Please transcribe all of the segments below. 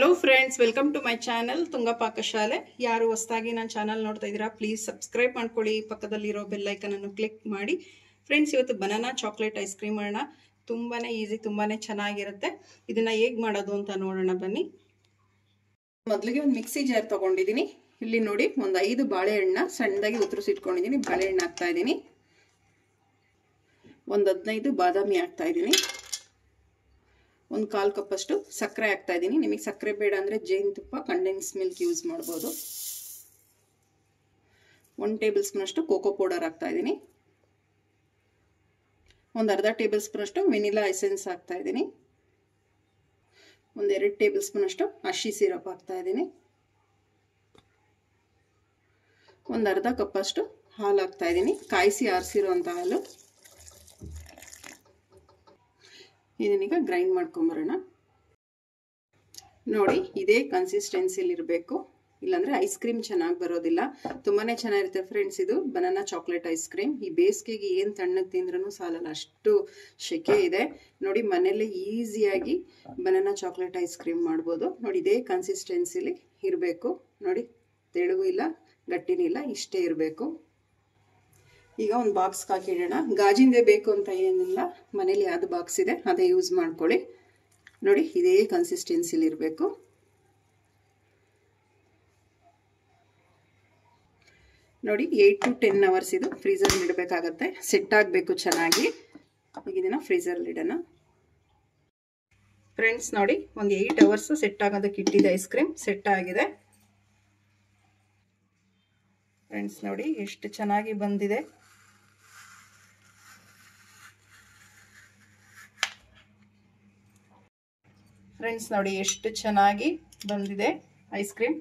Hello friends, welcome to my channel Tunga Pakashale. ಯಾರು ಹೊಸದಾಗಿ ನನ್ನ ಚಾನಲ್ ನೋಡ್ತಾ ಇದ್ದೀರಾ, ಪ್ಲೀಸ್ ಸಬ್ಸ್ಕ್ರೈಬ್ ಮಾಡ್ಕೊಳ್ಳಿ. ಪಕ್ಕದಲ್ಲಿರೋ ಬೆಲ್ ಐಕನ್ ಅನ್ನು ಕ್ಲಿಕ್ ಮಾಡಿ. ಫ್ರೆಂಡ್ಸ್, ಇವತ್ತು ಬನಾನಾ ಚಾಕ್ಲೇಟ್ ಐಸ್ ಕ್ರೀಮ್ ಮಾಡೋಣ. ತುಂಬಾನೇ ಈಸಿ, ತುಂಬಾನೇ ಚೆನ್ನಾಗಿರುತ್ತೆ. ಇದನ್ನ ಹೇಗೆ ಮಾಡೋದು ಅಂತ ನೋಡೋಣ ಬನ್ನಿ. ಮೊದಲಿಗೆ ಒಂದು ಮಿಕ್ಸಿ ಜಾರ್ ತಗೊಂಡಿದ್ದೀನಿ. ಇಲ್ಲಿ ನೋಡಿ, ಒಂದು 5 ಬಾಳೆಹಣ್ಣು ಸಣ್ಣದಾಗಿ ಉತ್ತರಿಸಿಟ್ಕೊಂಡಿದ್ದೀನಿ. ಬಾಳೆಹಣ್ಣು ಹಾಕ್ತಾ ಇದ್ದೀನಿ. ಒಂದು 15 ಬಾದಾಮಿ ಹಾಕ್ತಾ ಇದ್ದೀನಿ. ಒಂದು 1/4 ಕಪ್ಪಷ್ಟು ಸಕ್ಕರೆ ಹಾಕ್ತಾ ಇದ್ದೀನಿ. ನಿಮಗೆ ಸಕ್ಕರೆ ಬೇಡ ಅಂದರೆ ಜೇನುತುಪ್ಪ, ಕಂಡೆನ್ಸ್ ಮಿಲ್ಕ್ ಯೂಸ್ ಮಾಡ್ಬೋದು. 1 ಟೇಬಲ್ ಸ್ಪೂನ್ ಅಷ್ಟು ಕೋಕೋ ಪೌಡರ್ ಹಾಕ್ತಾ ಇದ್ದೀನಿ. ಒಂದು ಅರ್ಧ ಟೇಬಲ್ ಸ್ಪೂನ್ ಅಷ್ಟು ವೆನಿಲಾ ಎಸೆನ್ಸ್ ಹಾಕ್ತಾ ಇದ್ದೀನಿ. ಒಂದು 2 ಟೇಬಲ್ ಸ್ಪೂನ್ ಅಷ್ಟು ಹಸಿ ಸಿರಪ್ ಹಾಕ್ತಾ ಇದ್ದೀನಿ. ಒಂದು ಅರ್ಧ ಕಪ್ ಅಷ್ಟು ಹಾಲು ಹಾಕ್ತಾ ಇದ್ದೀನಿ. ಕಾಯಿಸಿ ಆರಿಸಿರುವಂಥ ಹಾಲು. ಇದನ್ನೀಗ ಗ್ರೈಂಡ್ ಮಾಡ್ಕೊಂಬರೋಣ. ನೋಡಿ, ಇದೇ ಕನ್ಸಿಸ್ಟೆನ್ಸಿಲಿ ಇರಬೇಕು, ಇಲ್ಲಾಂದರೆ ಐಸ್ ಕ್ರೀಮ್ ಚೆನ್ನಾಗಿ ಬರೋದಿಲ್ಲ. ತುಂಬಾ ಚೆನ್ನಾಗಿರುತ್ತೆ ಫ್ರೆಂಡ್ಸ್. ಇದು ಬನಾನಾ ಚಾಕ್ಲೇಟ್ ಐಸ್ ಕ್ರೀಮ್. ಈ ಬೇಸಿಗೆಗೆ ಏನು ತಣ್ಣಗೆ ತಿಂದ್ರೂ ಸಾಲಲ್ಲ, ಅಷ್ಟು ಶೆಕೆ ಇದೆ. ನೋಡಿ, ಮನೆಯಲ್ಲೇ ಈಸಿಯಾಗಿ ಬನಾನಾ ಚಾಕ್ಲೇಟ್ ಐಸ್ ಕ್ರೀಮ್ ಮಾಡ್ಬೋದು. ನೋಡಿ, ಇದೇ ಕನ್ಸಿಸ್ಟೆನ್ಸಿಲಿ ಇರಬೇಕು. ನೋಡಿ, ತೆಳುವು ಇಲ್ಲ, ಗಟ್ಟಿನೂ ಇಲ್ಲ, ಇಷ್ಟೇ ಇರಬೇಕು. ಈಗ ಒಂದು ಬಾಕ್ಸ್ಗೆ ಹಾಕಿಡೋಣ. ಗಾಜಿಂದೇ ಬೇಕು ಅಂತ ಏನಿಲ್ಲ, ಮನೇಲಿ ಯಾವುದು ಬಾಕ್ಸ್ ಇದೆ ಅದೇ ಯೂಸ್ ಮಾಡ್ಕೊಳ್ಳಿ. ನೋಡಿ, ಇದೇ ಕನ್ಸಿಸ್ಟೆನ್ಸಿಲಿ ಇರಬೇಕು. ನೋಡಿ, 8 to 10 ಅವರ್ಸ್ ಇದು ಫ್ರೀಸರಲ್ಲಿ ಇಡಬೇಕಾಗತ್ತೆ. ಸೆಟ್ ಆಗಬೇಕು ಚೆನ್ನಾಗಿ. ಈಗ ಇದನ್ನು ಫ್ರೀಸರಲ್ಲಿ ಇಡೋಣ. ಫ್ರೆಂಡ್ಸ್, ನೋಡಿ, ಒಂದು 8 ಅವರ್ಸ್ ಸೆಟ್ ಆಗೋದಕ್ಕೆ ಇಟ್ಟಿದೆ. ಐಸ್ ಕ್ರೀಮ್ ಸೆಟ್ ಆಗಿದೆ. ಫ್ರೆಂಡ್ಸ್, ನೋಡಿ ಎಷ್ಟು ಚೆನ್ನಾಗಿ ಬಂದಿದೆ. ಫ್ರೆಂಡ್ಸ್, ನೋಡಿ ಎಷ್ಟು ಚೆನ್ನಾಗಿ ಬಂದಿದೆ ಐಸ್ ಕ್ರೀಮ್.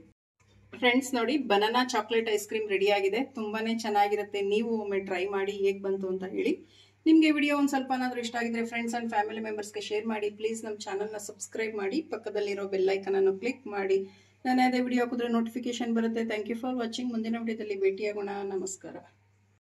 ಫ್ರೆಂಡ್ಸ್, ನೋಡಿ, banana chocolate ice cream ready ಆಗಿದೆ. ತುಂಬಾನೇ ಚೆನ್ನಾಗಿರುತ್ತೆ. ನೀವು ಒಮ್ಮೆ ಟ್ರೈ ಮಾಡಿ ಹೇಗೆ ಬಂತು ಅಂತ ಹೇಳಿ. ನಿಮಗೆ ವಿಡಿಯೋ ಒಂದು ಸ್ವಲ್ಪನಾದ್ರೂ ಇಷ್ಟ ಆಗಿದ್ರೆ ಫ್ರೆಂಡ್ಸ್ ಅಂಡ್ ಫ್ಯಾಮಿಲಿ ಮೆಂಬರ್ಸ್ಗೆ ಶೇರ್ ಮಾಡಿ. ಪ್ಲೀಸ್ ನಮ್ಮ ಚಾನಲ್ನ ಸಬ್ಸ್ಕ್ರೈಬ್ ಮಾಡಿ. ಪಕ್ಕದಲ್ಲಿರೋ ಬೆಲ್ ಐಕನ್ ಅನ್ನು ಕ್ಲಿಕ್ ಮಾಡಿ. ನಾನು ಯಾವುದೇ ವಿಡಿಯೋ ಹಾಕಿದ್ರೆ ನೋಟಿಫಿಕೇಶನ್ ಬರುತ್ತೆ. Thank you for watching. ಮುಂದಿನ ವಿಡಿಯೋದಲ್ಲಿ ಭೇಟಿಯಾಗೋಣ. ನಮಸ್ಕಾರ.